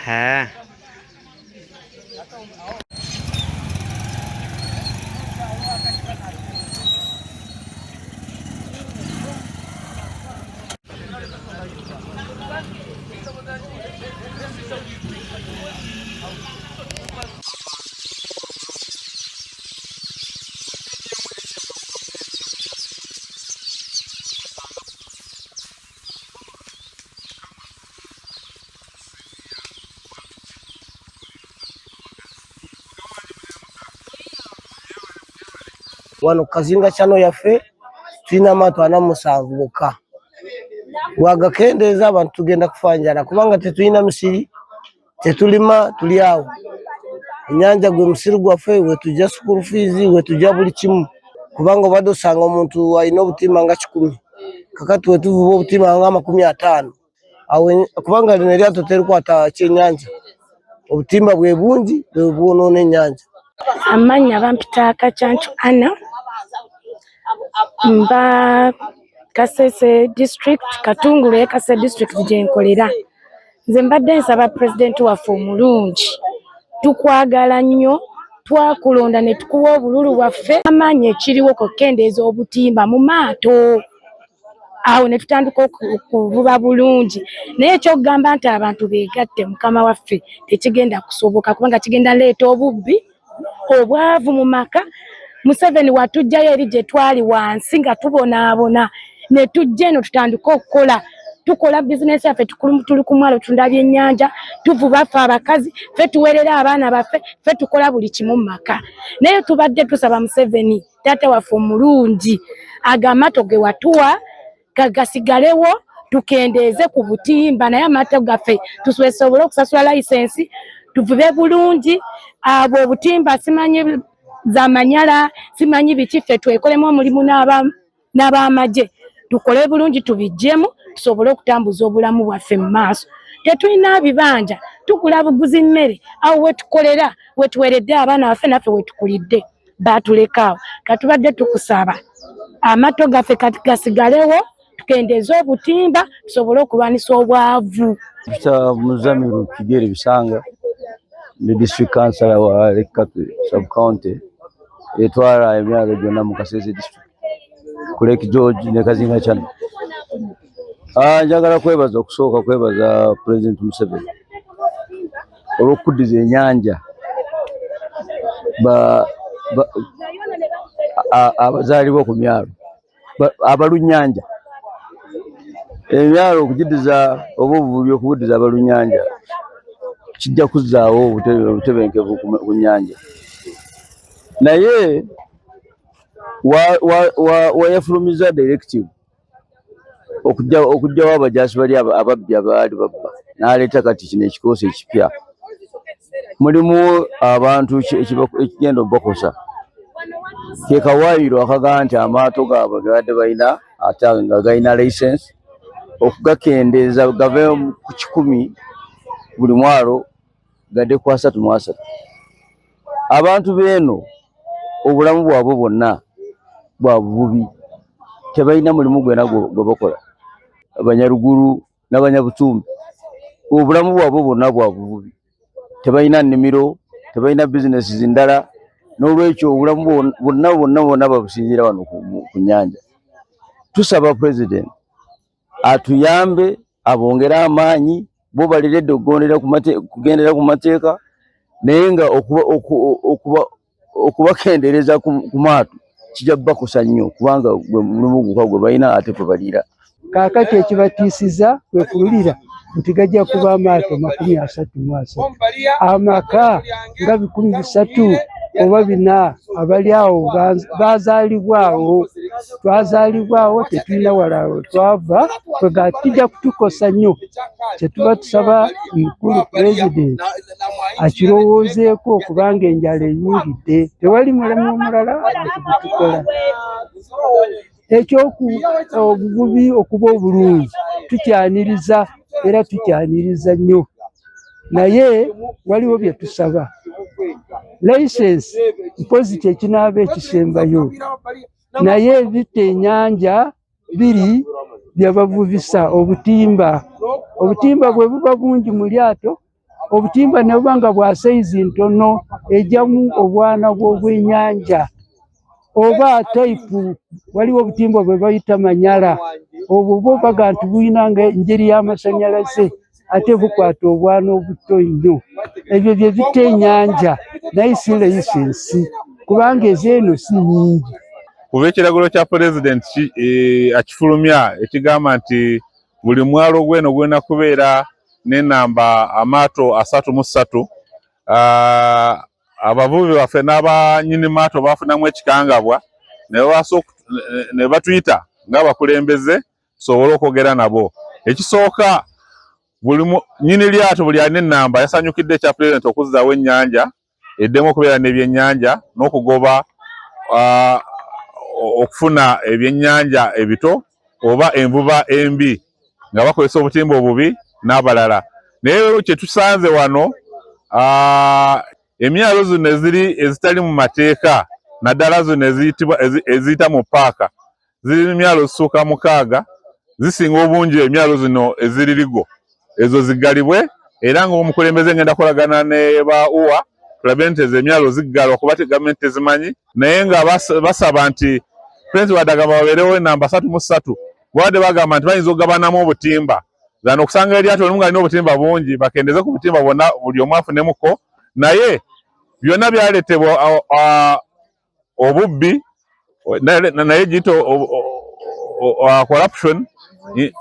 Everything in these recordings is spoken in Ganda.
হ্যাঁ wano kazinga chano yafe twina amatu ana musanvu bokka wagakendeeza abantu tugenda kufanjala kubanga tetulina misiri tetulima tuli awo enyanja gwe musiri gwaffe wetujja school fees wetujja buli kimu kubanga obadde osanga omuntu alina obutimba nga 100 kakati wetuvuba obutimba nga 50 awo kubanga lino eryato terikwata kyenyanja obutimba bwe bungi bwe bwonoona ennyanja. Amanya bampita Kacyancu Anna mba Kasese district Katungulu Kasese district gyenkolera. Nze mbadde nsaba president waffe omulungi tukwagala nnyo twakulonda ne tukuwa obululu bwaffe amanya ekiriwo kukendeeza obutimba mu maato awo ne tutandika okuvuba bulungi naye ekyokugamba nti abantu beegatte mukama waffe tekigenda kusoboka kubanga kigenda leeta obubbi obwavu mu maka. Museveni watujjayo eri gye twali wansi nga tubonaabona ne tujja eno tutandika okukola tukola bizinesi yaffe tuli ku mwalo tunda byennyanja tuvuba ffe abakazi ffe tuwerera abaana baffe ffe tukola buli kimu mu maka naye tubadde tusaba Museveni taata waffe omulungi agamato ge watuwa gasigalewo tukendeeze ku butimba naye amato gaffe tusobole okusasula layisensi tuvube bulungi abo obutimba simanyi zamanyala simanyi biki ffe twekolemu omulimu n'abamagye tukole bulungi tubijjemu tusobole okutambuza obulamu bwaffe mu maaso. Tetulina bibanja tukula buguzi mmere awo wetukolera wetuweredde abaana baffe naffe wetukulidde batulekaawo katubadde tukusaba amato gaffe kati gasigalewo tukendeeze obutimba tusobole okulwanisa obwavu. Muzamiru Kigere Bisanga the district councillor wa Lekatu sub-county etwala emyaka gyonna mu Kasese district ku Lake George ne Kazinga Channel. Njagala okusooka kwebaza President Museveni olw'okuddiza ennyanja abazaalibwa ku myalo abalunnyanja emyalo okugiddiza oba obuvubi okubuddiza abalunnyanja kijja kuzzaawo obutebenkevu ku nnyanja naye wayafulumiza directive okujjawo abajaasi bali ababbi abaali babba n'aleeta kati kino ekikoosi ekipya mulimu abantu ekigenda obakosa ke kawaayiro akagaa nti amaato gaabwe gebadde balina ate nga galina license okugakendeeza gave ku 100 buli mwalo gadde ku 33. Abantu beeno obulamu bwabwe bwonna bwa buvubi tebalina mulimu gwena gwe bakola abanyaruguru n'abanyabutumbi obulamu bwabwe bwonna bwa buvubi tebalina nnimiro tebalina bizinesi zindala n'olwekyo obulamu bwonna babusinziira wano ku nnyanja. Tusaba president atuyambe abongere amaanyi bo baleredde okugendera ku mateeka naye nga okubakendereza ku maato kijja bakosa nnyo kubanga mulimu gukwa gwe balina ate gwe baliira. Kaakati ekibatiisiza kwe kululira nti gajja kuba amaato 33 amaka nga 300 oba 4 abali awo bazaalibwawo twazaalibwawo tetulina walawo twava kijja kutukosa nnyo. Kyetuba tusaba mukulu president akirowoozeeko kubanga enjala eyingidde tewali mulamu omulala tukola obuvubi okuba obulungi tukyaniriza era tukyaniriza nnyo naye waliwo bye tusaba license mpozi kyekinaaba ekisembayo naye ebita ennyanja biri byabavubisa obutimba obutimba bwe buba bungi mu lyato, obutimba ne buba nga bwa saizi ntono ejjamu obwana bw'obwennyanja oba taipu. Waliwo obutimba bwe bayita manyala, obwo bwo baga nti bulina engeri y'amasannyalaze ate bukwata obwana obuto nnyo. Ebyo bye bita ennyanja naye si layisensi kubanga ez'eno si nnyingi. Kuba ekiragiro kya pulezidenti akifulumya ekigamba nti buli mwalo gweno gwena kubeera n'ennamba amaato 33, abavubi baffe n'abanyini maato bafunamu ekikangabwa ne batuyita ng'abakulembeze tusobole okwogera nabo. Ekisooka, buli nyini lyato buli alina ennamba yasanyukidde ekya pulezidenti okuzzaawo ennyanja eddemu okubeera n'ebyennyanja n'okugoba okufuna ebyennyanja ebito oba envuba embi nga bakozesa obutimba obubi n'abalala. Naye kye tusanze wano, emyalo zino ezitali mu mateeka naddala zino eziyita mu paaka ziri emyalo zisukka 6, zisinga obungi emyalo zino eziririgo. Ezo ziggalibwe era ng'omukulembeze ngenda kolagana ne ba UWA tulabe nti ezo emyalo ziggalwa kuba gavumenti tezimanyi, naye nga basaba nti pulezidenti wadagamba babeerewo ennamba 33 bwadde bagamba nti bayinza okugabanamu obutimba zano okusanga eryato limu nga lina obutimba bungi bakendeze ku butimba bwonna buli omu afunemuko. Naye byonna byaleetebwa obubbi naye giyita corruption,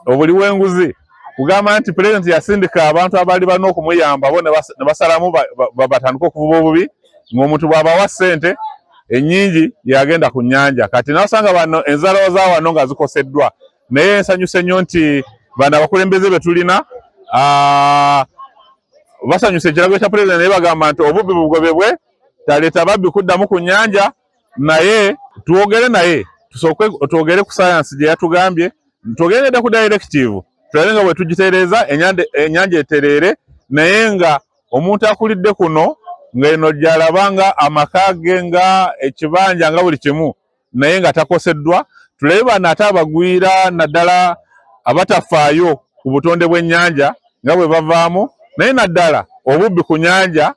obuli w'enguzi, kugamba nti pulezidenti yasindika abantu abaali balina okumuyamba bo ne basalamu batandika okuvuba obubi, ng'omuntu bw'abawa ssente ennyingi yagenda ku nnyanja. Kati n'osanga bano enzalo za wano nga zikoseddwa. Naye nsanyuse nnyo nti bano abakulembeze be tulina basanyuse ekiragiro kya pulezidenti naye bagamba nti obubbi bugobebwe, taleeta babbi kuddamu ku nnyanja. Naye twogere naye tusooke twogere ku sayansi gye yatugambye, twogere ku directive tulabe nga bwe tugitereeza ennyanja etereere, naye nga omuntu akulidde kuno ng'eno gy'alaba nga amaka ge nga ekibanja nga buli kimu naye nga takoseddwa. Tulabe bano ate abagwira naddala abatafaayo ku butonde bw'ennyanja nga bwe bavaamu, naye naddala obubbi ku nnyanja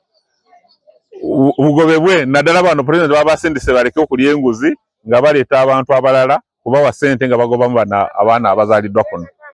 bugobebwe. Naddala bano pulezidenti babasindise baleke okulya enguzi nga baleeta abantu abalala kubawa ssente nga bagobamu abaana abazaaliddwa kuno.